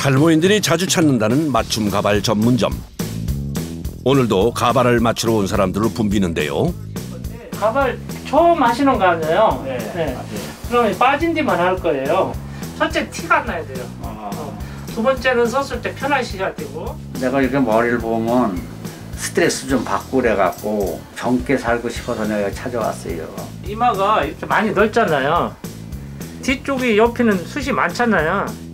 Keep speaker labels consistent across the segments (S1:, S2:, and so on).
S1: 탈모인들이 자주 찾는다는 맞춤 가발 전문점. 오늘도 가발을 맞추러 온 사람들을 붐비는데요.
S2: 가발 처음 하시는 거 아니에요? 네. 그러면 빠진 뒤만 할 거예요. 첫째 티가 안 나야 돼요. 두 번째는 썼을 때 편하셔야 되고.
S3: 내가 이렇게 머리를 보면 스트레스 좀 받고 그래갖고 젊게 살고 싶어서 내가 찾아왔어요.
S2: 이마가 이렇게 많이 넓잖아요. 뒤쪽이 옆에는 숱이 많잖아요.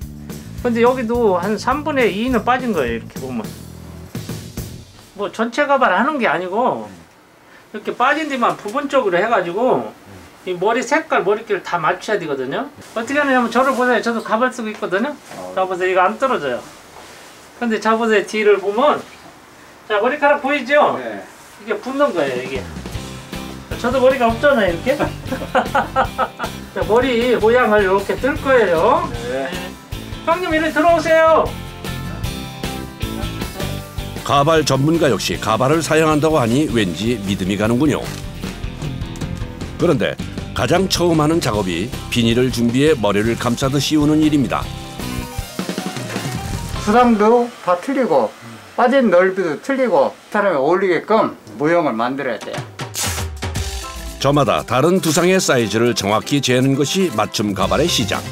S2: 근데 여기도 한 3분의 2는 빠진 거예요. 이렇게 보면. 뭐 전체 가발 하는 게 아니고 이렇게 빠진 데만 부분적으로 해가지고 이 머리 색깔, 머리끼를 다 맞춰야 되거든요. 어떻게 하냐면 저를 보세요. 저도 가발 쓰고 있거든요. 자 보세요. 이거 안 떨어져요. 근데 자 보세요. 뒤를 보면 자 머리카락 보이죠? 네. 이게 붙는 거예요. 이게. 저도 머리가 없잖아요. 이렇게. 자, 머리 모양을 이렇게 뜰 거예요. 네. 형님 이리 들어오세요.
S1: 가발 전문가 역시 가발을 사용한다고 하니 왠지 믿음이 가는군요. 그런데 가장 처음 하는 작업이 비닐을 준비해 머리를 감싸듯 씌우는 일입니다.
S3: 수상도 다 틀리고 빠진 넓이도 틀리고 사람에 어울리게끔 모형을 만들어야 돼요.
S1: 저마다 다른 두상의 사이즈를 정확히 재는 것이 맞춤 가발의 시작.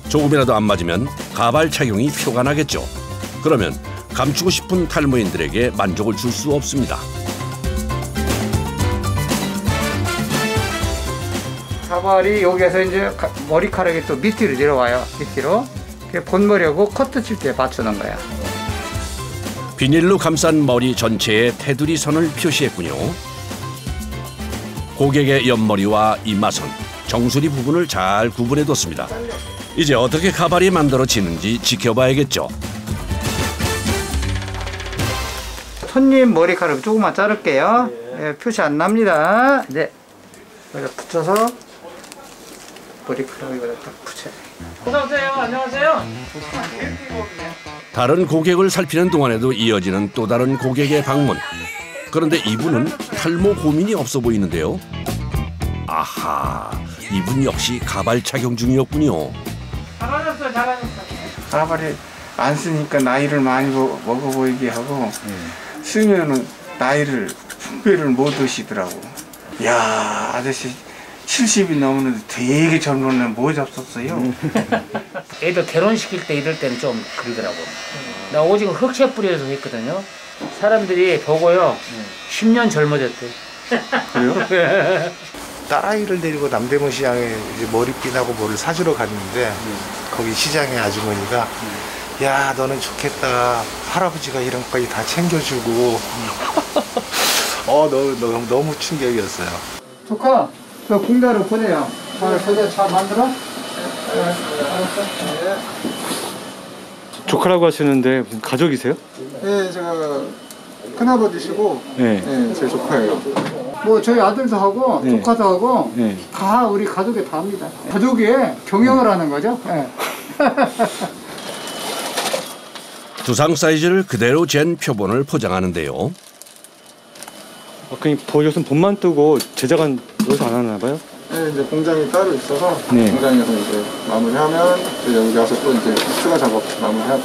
S1: 조금이라도 안 맞으면 가발 착용이 표가 나겠죠. 그러면 감추고 싶은 탈모인들에게 만족을 줄 수 없습니다.
S3: 가발이 여기에서 이제 머리카락이 또 밑으로 내려와요. 밑으로. 본머리하고 커트 칠 때 맞추는 거야.
S1: 비닐로 감싼 머리 전체에 테두리 선을 표시했군요. 고객의 옆머리와 이마선, 정수리 부분을 잘 구분해뒀습니다. 이제 어떻게 가발이 만들어지는지 지켜봐야겠죠.
S3: 손님 머리카락 조금만 자를게요. 네, 표시 안 납니다. 네. 여기다 붙여서 머리카락을 여기다 딱 붙여요.
S2: 어서오세요. 안녕하세요.
S1: 다른 고객을 살피는 동안에도 이어지는 또 다른 고객의 방문. 그런데 이분은 탈모 고민이 없어 보이는데요. 아하, 이분 역시 가발 착용 중이었군요.
S2: 잘하셨어요. 잘하셨어요.
S4: 가발이 안 쓰니까 나이를 많이 먹어 보이게 하고 쓰면은 나이를 분별을 못 하시더라고. 야, 아저씨 70이 넘었는데 되게 젊었네. 뭐 잡섰어요?
S5: 애들 결혼시킬 때 이럴 때는 좀 그러더라고. 나 오징어 흑채 뿌려서 했거든요. 사람들이 보고요 10년 젊어졌대.
S4: 그래요? 딸아이를 데리고 남대문 시장에 이제 머리핀하고 뭐를 사주러 갔는데 거기 시장의 아주머니가 야, 너는 좋겠다. 할아버지가 이런 거까지 다 챙겨주고. 너무 충격이었어요.
S3: 조카, 저 공대로 보내요. 잘 만들어?
S6: 조카라고 하시는데 무슨 가족이세요?
S7: 네, 제가 큰아버지시고
S6: 네.
S7: 네, 제 조카예요.
S3: 뭐 저희 아들도 하고
S6: 네.
S3: 조카도 하고
S6: 네.
S3: 다 우리 가족이 다 합니다. 가족의 경영을 하는 거죠. 네.
S1: 두상 사이즈를 그대로 잰 표본을 포장하는데요.
S6: 그냥 여기서 본만 뜨고 제작은 여기서 안 하나 봐요?
S7: 네, 이제 공장이 따로 있어서
S6: 네.
S7: 공장에서 이제 마무리하면 이제 여기 와서 또 이제 추가 작업 마무리하고.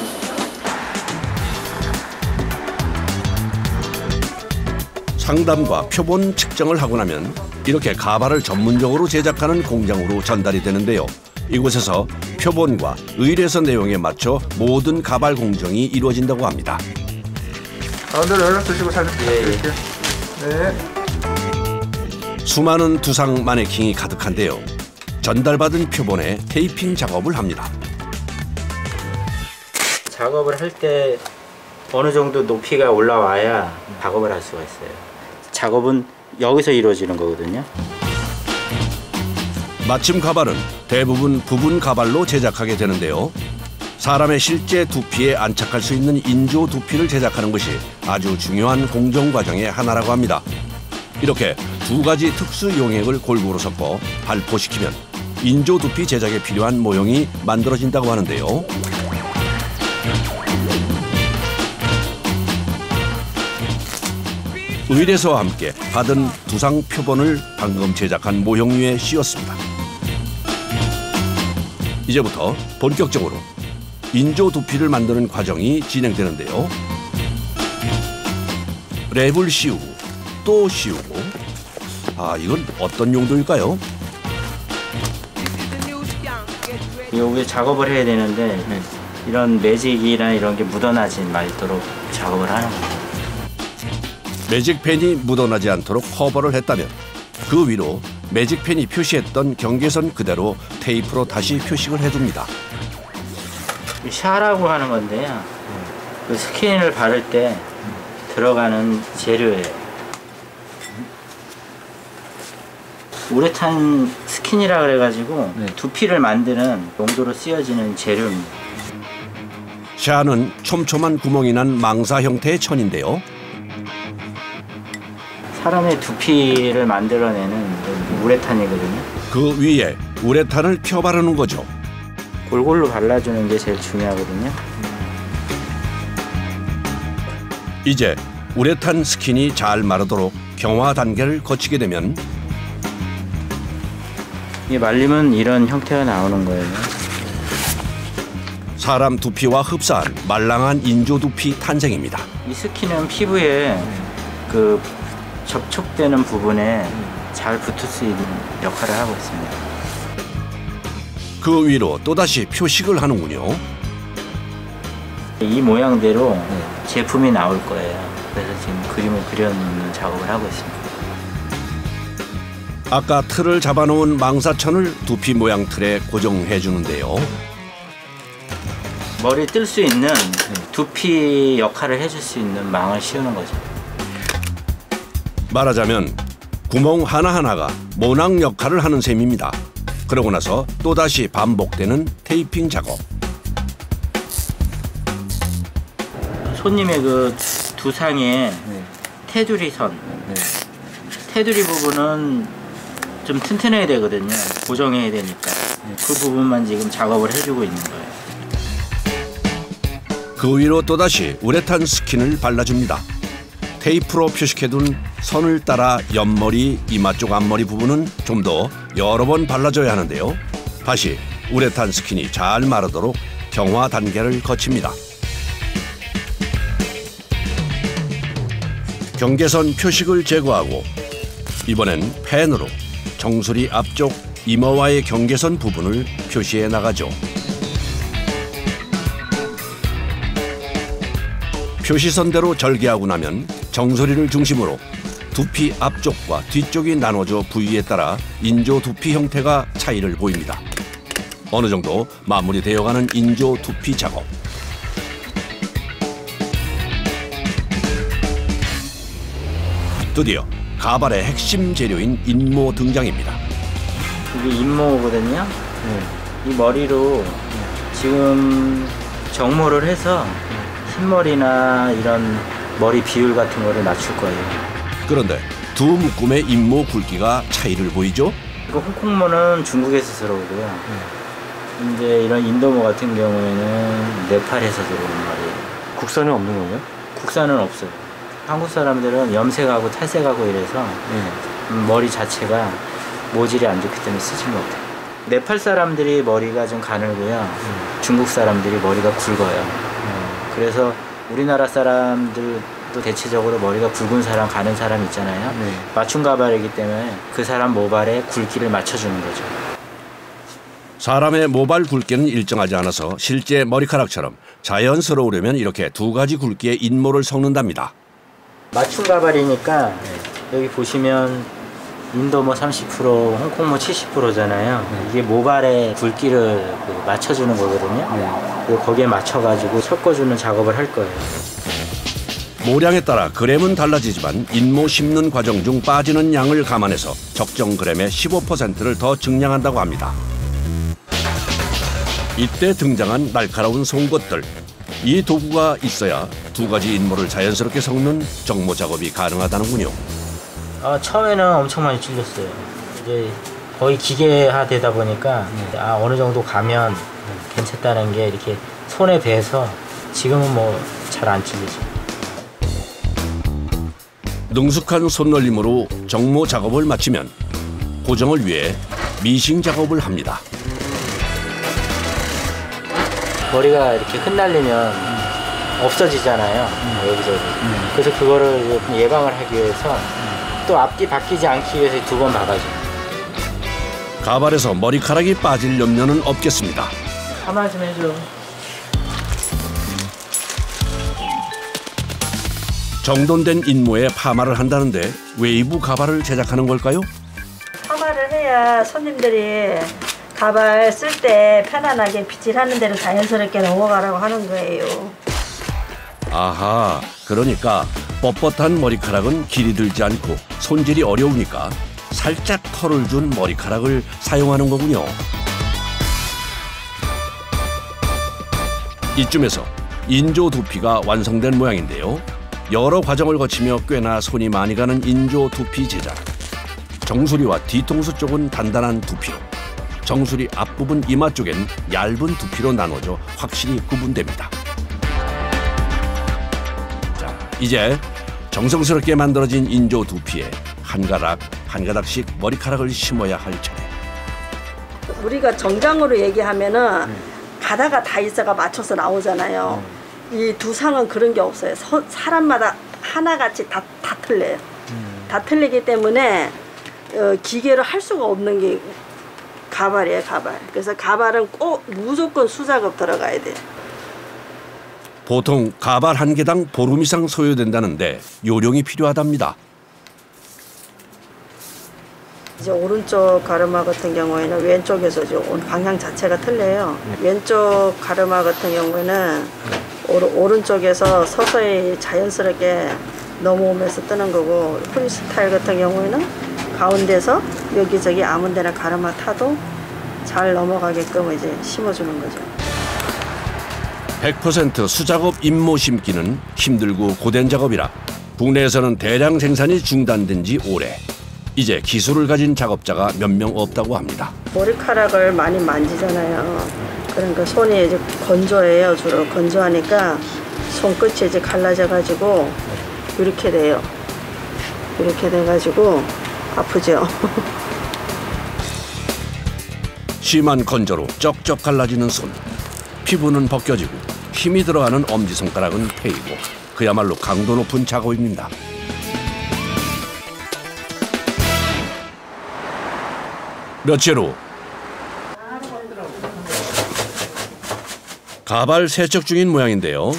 S1: 상담과 표본 측정을 하고 나면 이렇게 가발을 전문적으로 제작하는 공장으로 전달이 되는데요. 이곳에서 표본과 의뢰서 내용에 맞춰 모든 가발 공정이 이루어진다고 합니다.
S7: 가운데로 연락 주시고 사진 부탁드릴게요. 네.
S1: 수많은 두상 마네킹이 가득한데요. 전달받은 표본에 테이핑 작업을 합니다.
S5: 작업을 할 때 어느 정도 높이가 올라와야 작업을 할 수가 있어요. 작업은 여기서 이루어지는 거거든요.
S1: 맞춤 가발은 대부분 부분 가발로 제작하게 되는데요. 사람의 실제 두피에 안착할 수 있는 인조 두피를 제작하는 것이 아주 중요한 공정 과정의 하나라고 합니다. 이렇게 두 가지 특수 용액을 골고루 섞어 발포시키면 인조 두피 제작에 필요한 모형이 만들어진다고 하는데요. 의뢰서와 함께 받은 두상 표본을 방금 제작한 모형 위에 씌웠습니다. 이제부터 본격적으로 인조 두피를 만드는 과정이 진행되는데요. 랩을 씌우고 또 씌우고. 이건 어떤 용도일까요?
S8: 여기 작업을 해야 되는데 이런 매직이나 이런 게 묻어나지 말도록 작업을 하는 거예요.
S1: 매직펜이 묻어나지 않도록 커버를 했다면 그 위로 매직펜이 표시했던 경계선 그대로 테이프로 다시 표식을 해둡니다.
S8: 샤라고 하는 건데요. 그 스킨을 바를 때 들어가는 재료예요. 우레탄 스킨이라 그래가지고 두피를 만드는 용도로 쓰여지는 재료입니다.
S1: 샤는 촘촘한 구멍이 난 망사 형태의 천인데요.
S8: 사람의 두피를 만들어내는 우레탄이거든요.
S1: 그 위에 우레탄을 펴 바르는 거죠.
S8: 골고루 발라주는 게 제일 중요하거든요.
S1: 이제 우레탄 스킨이 잘 마르도록 경화 단계를 거치게 되면
S8: 이게 말리면 이런 형태가 나오는 거예요.
S1: 사람 두피와 흡사한 말랑한 인조 두피 탄생입니다.
S8: 이 스킨은 피부에 그 접촉되는 부분에 잘 붙을 수 있는 역할을 하고 있습니다.
S1: 그 위로 또다시 표식을 하는군요.
S8: 이 모양대로 제품이 나올 거예요. 그래서 지금 그림을 그려놓는 작업을 하고 있습니다.
S1: 아까 틀을 잡아놓은 망사천을 두피 모양 틀에 고정해 주는데요.
S8: 머리 뜰 수 있는 두피 역할을 해줄 수 있는 망을 씌우는 거죠.
S1: 말하자면 구멍 하나하나가 모낭 역할을 하는 셈입니다. 그러고 나서 또다시 반복되는 테이핑 작업.
S8: 손님의 그 두상에 테두리 선, 테두리 부분은 좀 튼튼해야 되거든요. 고정해야 되니까. 그 부분만 지금 작업을 해주고 있는 거예요.
S1: 그 위로 또다시 우레탄 스킨을 발라줍니다. 테이프로 표식해둔 선을 따라 옆머리, 이마 쪽 앞머리 부분은 좀 더 여러 번 발라줘야 하는데요. 다시 우레탄 스킨이 잘 마르도록 경화 단계를 거칩니다. 경계선 표식을 제거하고 이번엔 펜으로 정수리 앞쪽 이마와의 경계선 부분을 표시해 나가죠. 표시선대로 절개하고 나면 정수리를 중심으로 두피 앞쪽과 뒤쪽이 나눠져 부위에 따라 인조 두피 형태가 차이를 보입니다. 어느 정도 마무리되어가는 인조 두피 작업. 드디어 가발의 핵심 재료인 인모 등장입니다.
S8: 이게 인모거든요. 이 머리로 지금 정모를 해서 흰머리나 이런 머리 비율 같은 거를 맞출 거예요.
S1: 그런데 두 묶음의 인모 굵기가 차이를 보이죠?
S8: 이거 홍콩모는 중국에서 들어오고요. 이제 이런 인도모 같은 경우에는 네팔에서 들어오는 말이에요.
S6: 국산은 없는 건가요?
S8: 국산은 없어요. 한국 사람들은 염색하고 탈색하고 이래서 머리 자체가 모질이 안 좋기 때문에 쓰지 못해요. 네팔 사람들이 머리가 좀 가늘고요. 중국 사람들이 머리가 굵어요. 그래서 우리나라 사람들도 대체적으로 머리가 굵은 사람, 가는 사람 있잖아요. 맞춤 가발이기 때문에 그 사람 모발에 굵기를 맞춰주는 거죠.
S1: 사람의 모발 굵기는 일정하지 않아서 실제 머리카락처럼 자연스러우려면 이렇게 두 가지 굵기의 인모를 섞는답니다.
S8: 맞춤 가발이니까 여기 보시면 인도모 30%, 홍콩모 70%잖아요. 이게 모발의 굵기를 맞춰주는 거거든요. 그리고 거기에 맞춰가지고 섞어주는 작업을 할 거예요.
S1: 모량에 따라 그램은 달라지지만 인모 심는 과정 중 빠지는 양을 감안해서 적정 그램의 15%를 더 증량한다고 합니다. 이때 등장한 날카로운 송곳들. 이 도구가 있어야 두 가지 인모를 자연스럽게 섞는 정모 작업이 가능하다는군요.
S8: 처음에는 엄청 많이 찔렸어요. 이제 거의 기계화 되다 보니까 어느 정도 가면 괜찮다는 게 이렇게 손에 배서 지금은 뭐 잘 안 찔리죠.
S1: 능숙한 손놀림으로 정모 작업을 마치면 고정을 위해 미싱 작업을 합니다.
S8: 머리가 이렇게 흩날리면 없어지잖아요. 여기저기. 그래서 그거를 예방을 하기 위해서 또 앞뒤 바뀌지 않기 위해서 2번 박아줘요.
S1: 가발에서 머리카락이 빠질 염려는 없겠습니다.
S8: 파마 좀 해줘.
S1: 정돈된 인모에 파마를 한다는데 웨이브 가발을 제작하는 걸까요?
S9: 파마를 해야 손님들이 가발 쓸 때 편안하게 빗질하는 대로 자연스럽게 넘어가라고 하는 거예요.
S1: 아하, 그러니까 뻣뻣한 머리카락은 길이 들지 않고 손질이 어려우니까 살짝 털을 준 머리카락을 사용하는 거군요. 이쯤에서 인조 두피가 완성된 모양인데요. 여러 과정을 거치며 꽤나 손이 많이 가는 인조 두피 제작. 정수리와 뒤통수 쪽은 단단한 두피로, 정수리 앞부분 이마 쪽엔 얇은 두피로 나눠져 확실히 구분됩니다. 자, 이제 정성스럽게 만들어진 인조 두피에 한 가닥씩 머리카락을 심어야 할 차례.
S9: 우리가 정장으로 얘기하면은 가다가 다 있어가 맞춰서 나오잖아요. 이 두상은 그런 게 없어요. 사람마다 하나같이 다 틀려요. 다 틀리기 때문에 기계로 할 수가 없는 게 가발이에요, 가발. 그래서 가발은 꼭 무조건 수작업 들어가야 돼요.
S1: 보통 가발 한 개당 보름 이상 소요된다는데 요령이 필요하답니다.
S9: 이제 오른쪽 가르마 같은 경우에는 왼쪽에서 이제 방향 자체가 틀려요. 왼쪽 가르마 같은 경우에는 오른쪽에서 서서히 자연스럽게 넘어오면서 뜨는 거고, 프리스타일 같은 경우에는 가운데서 여기저기 아무 데나 가르마 타도 잘 넘어가게끔 이제 심어주는 거죠.
S1: 100% 수작업 인모 심기는 힘들고 고된 작업이라 국내에서는 대량 생산이 중단된 지 오래. 이제 기술을 가진 작업자가 몇 명 없다고 합니다.
S9: 머리카락을 많이 만지잖아요. 그러니까 손이 이제 건조해요. 주로 건조하니까 손끝이 이제 갈라져가지고 이렇게 돼요. 이렇게 돼가지고 아프죠.
S1: 심한 건조로 쩍쩍 갈라지는 손. 피부는 벗겨지고 힘이 들어가는 엄지손가락은 패이고 그야말로 강도 높은 작업입니다. 며칠 후 가발 세척 중인 모양인데요.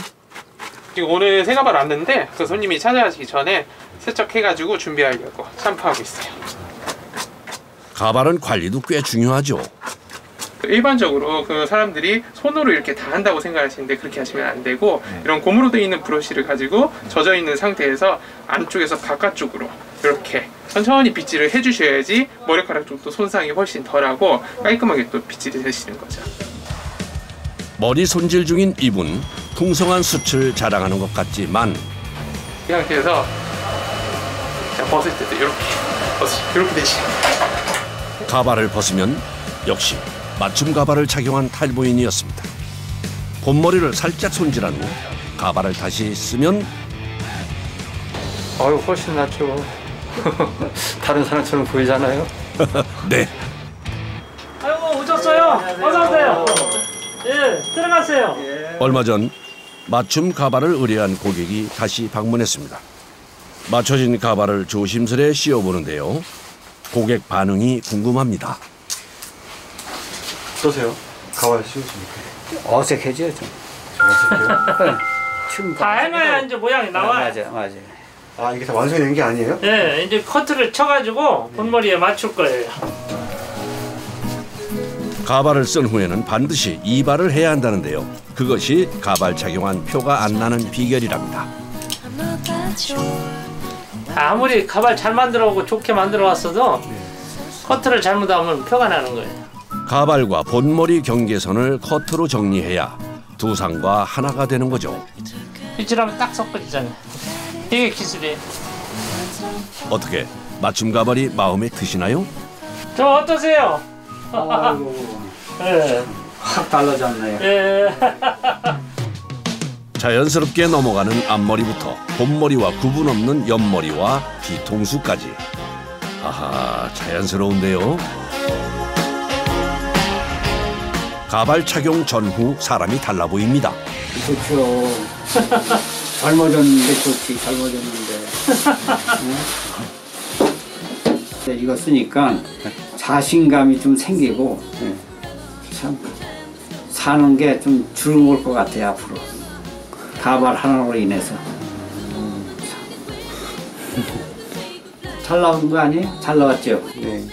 S10: 지금 오늘 새 가발 왔는데 그 손님이 찾아가시기 전에 세척해가지고 준비하려고 샴푸하고 있어요.
S1: 가발은 관리도 꽤 중요하죠.
S10: 일반적으로 그 사람들이 손으로 이렇게 다 한다고 생각하시는데 그렇게 하시면 안 되고, 이런 고무로 되어 있는 브러쉬를 가지고 젖어 있는 상태에서 안쪽에서 바깥쪽으로 이렇게 천천히 빗질을 해주셔야지 머리카락 쪽도 손상이 훨씬 덜하고 깔끔하게 또 빗질이 되시는 거죠.
S1: 머리 손질 중인 이분, 풍성한 숱을 자랑하는 것 같지만
S10: 이 상태에서 벗을 때도 이렇게 되시는 거예요.
S1: 가발을 벗으면 역시 맞춤 가발을 착용한 탈모인이었습니다. 본머리를 살짝 손질한 후 가발을 다시 쓰면
S3: 아유, 훨씬 낫죠. 다른 사람처럼 보이잖아요.
S1: 네.
S2: 아이고 오셨어요. 어서 오세요. 예, 들어가세요.
S1: 얼마 전 맞춤 가발을 의뢰한 고객이 다시 방문했습니다. 맞춰진 가발을 조심스레 씌워보는데요. 고객 반응이 궁금합니다.
S6: 어떠세요? 가발 씌우시니까.
S5: 어색해져요 좀. 어색해요?
S2: 다 해놔야 이제 모양이 나와요.
S5: 맞아요.
S6: 아, 이게 다 완성이 된 게 아니에요?
S2: 예, 이제 커트를 쳐가지고 본머리에 맞출 거예요.
S1: 가발을 쓴 후에는 반드시 이발을 해야 한다는데요. 그것이 가발 착용한 표가 안 나는 비결이랍니다.
S2: 아무리 가발 잘 만들어오고 좋게 만들어 왔어도 커트를 잘못하면 표가 나는 거예요.
S1: 가발과 본머리 경계선을 커트로 정리해야 두상과 하나가 되는 거죠.
S2: 빗질하면 딱 섞어지잖아요. 이게 기술이에요.
S1: 어떻게 맞춤 가발이 마음에 드시나요?
S2: 저 어떠세요?
S5: 아이고,
S2: 예.
S5: 확 달라졌네요.
S2: 예.
S1: 자연스럽게 넘어가는 앞머리부터 본머리와 구분 없는 옆머리와 뒤통수까지. 아하, 자연스러운데요. 가발 착용 전후 사람이 달라 보입니다.
S3: 좋죠. 젊어졌는데 좋지. 젊어졌는데. 응? 이거 쓰니까 자신감이 좀 생기고 참 사는 게 좀 즐거울 것 같아요 앞으로. 가발 하나로 인해서. 잘 나온 거 아니에요? 잘 나왔죠?
S7: 네.